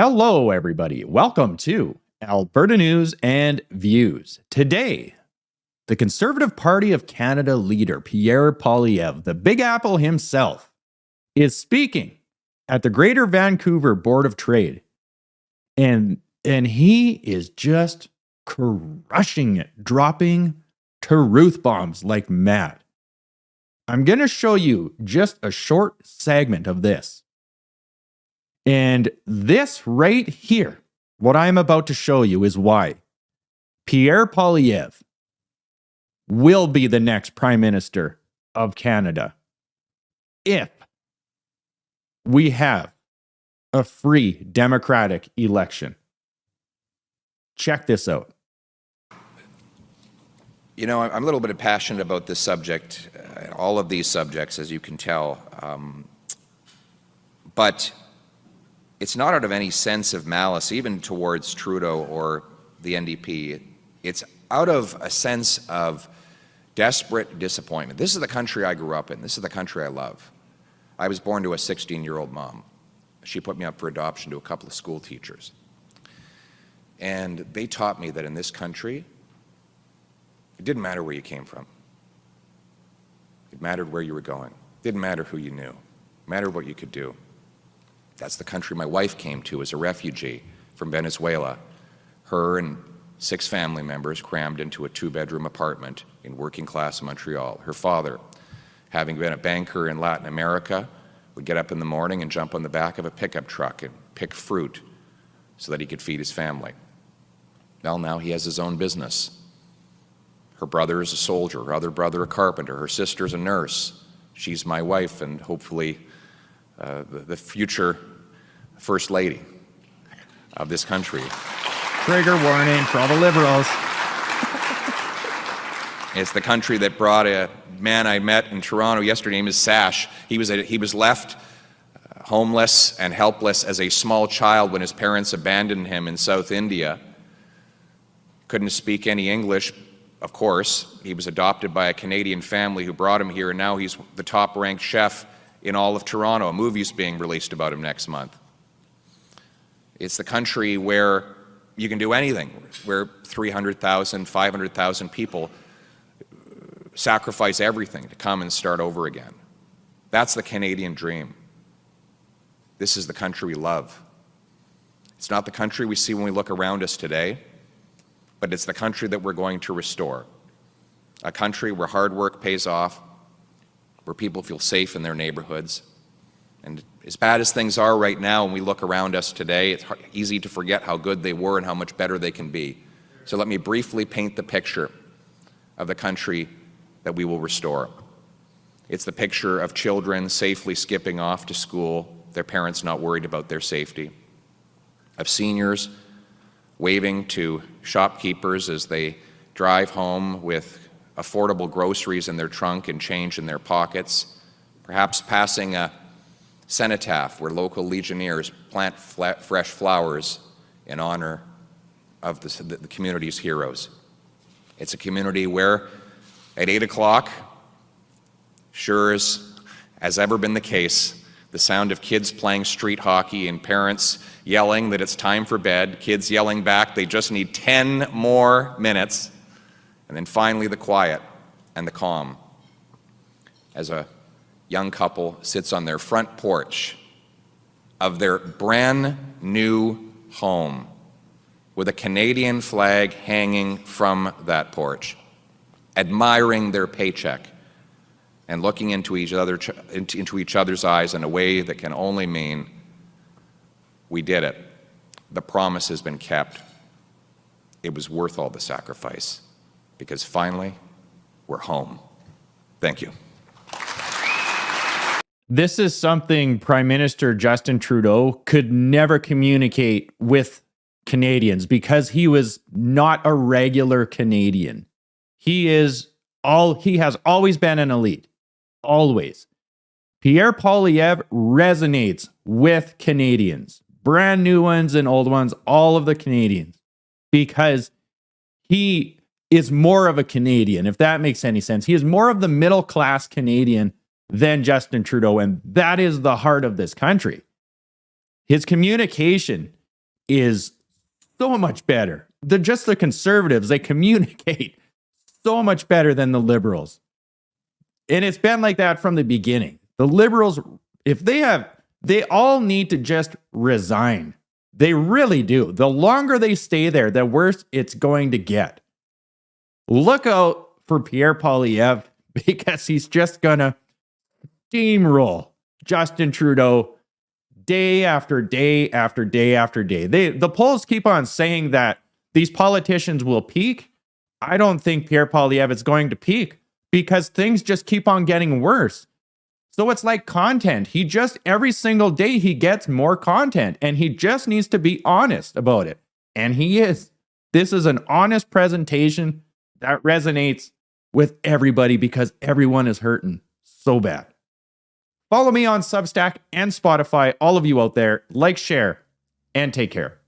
Hello, everybody. Welcome to Alberta News and Views. Today, the Conservative Party of Canada leader, Pierre Poilievre, the Big Apple himself, is speaking at the Greater Vancouver Board of Trade. And he is just crushing it, dropping truth bombs like mad. I'm going to show you just a short segment of this. And this right here, what I'm about to show you is why Pierre Poilievre will be the next Prime Minister of Canada if we have a free democratic election. Check this out. You know, I'm a little bit passionate about this subject, all of these subjects, as you can tell, but it's not out of any sense of malice, even towards Trudeau or the NDP. It's out of a sense of desperate disappointment. This is the country I grew up in. This is the country I love. I was born to a 16-year-old mom. She put me up for adoption to a couple of school teachers. And they taught me that in this country, it didn't matter where you came from. It mattered where you were going. It didn't matter who you knew. It mattered what you could do. That's the country my wife came to as a refugee from Venezuela. Her and 6 family members crammed into a 2-bedroom apartment in working-class Montreal. Her father, having been a banker in Latin America, would get up in the morning and jump on the back of a pickup truck and pick fruit so that he could feed his family. Well, now he has his own business. Her brother is a soldier, her other brother a carpenter, her sister's a nurse. She's my wife and hopefully the future First Lady of this country. Trigger warning for all the liberals. It's the country that brought a man I met in Toronto yesterday, named Sash. He was left homeless and helpless as a small child when his parents abandoned him in South India. Couldn't speak any English, of course. He was adopted by a Canadian family who brought him here, and now he's the top-ranked chef in all of Toronto. A movie's being released about him next month. It's the country where you can do anything, where 300,000, 500,000 people sacrifice everything to come and start over again. That's the Canadian dream. This is the country we love. It's not the country we see when we look around us today, but it's the country that we're going to restore. A country where hard work pays off, where people feel safe in their neighborhoods. And as bad as things are right now, when we look around us today, it's easy to forget how good they were and how much better they can be. So let me briefly paint the picture of the country that we will restore. It's the picture of children safely skipping off to school, their parents not worried about their safety, of seniors waving to shopkeepers as they drive home with affordable groceries in their trunk and change in their pockets, perhaps passing a cenotaph where local Legionnaires plant fresh flowers in honor of the community's heroes. It's a community where at 8 o'clock, sure as ever been the case, the sound of kids playing street hockey and parents yelling that it's time for bed, kids yelling back they just need 10 more minutes, and then finally the quiet and the calm as a young couple sits on their front porch of their brand new home with a Canadian flag hanging from that porch, admiring their paycheck and looking into each other's eyes in a way that can only mean we did it. The promise has been kept. It was worth all the sacrifice because finally we're home. Thank you. This is something Prime Minister Justin Trudeau could never communicate with Canadians because he was not a regular Canadian. He has always been an elite. Always. Pierre Poilievre resonates with Canadians, brand new ones and old ones, all of the Canadians, because he is more of a Canadian, if that makes any sense. He is more of the middle-class Canadian than Justin Trudeau, and that is the heart of this country. His communication is so much better. The conservatives, they communicate so much better than the liberals. And it's been like that from the beginning. The liberals, they all need to just resign. They really do. The longer they stay there, the worse it's going to get. Look out for Pierre Poilievre, because he's just gonna steamroll Justin Trudeau day after day after day after day. The polls keep on saying that these politicians will peak. I don't think Pierre Poilievre is going to peak because things just keep on getting worse. So it's like content. Every single day he gets more content, and he just needs to be honest about it. And he is. This is an honest presentation that resonates with everybody because everyone is hurting so bad. Follow me on Substack and Spotify, all of you out there. Like, share, and take care.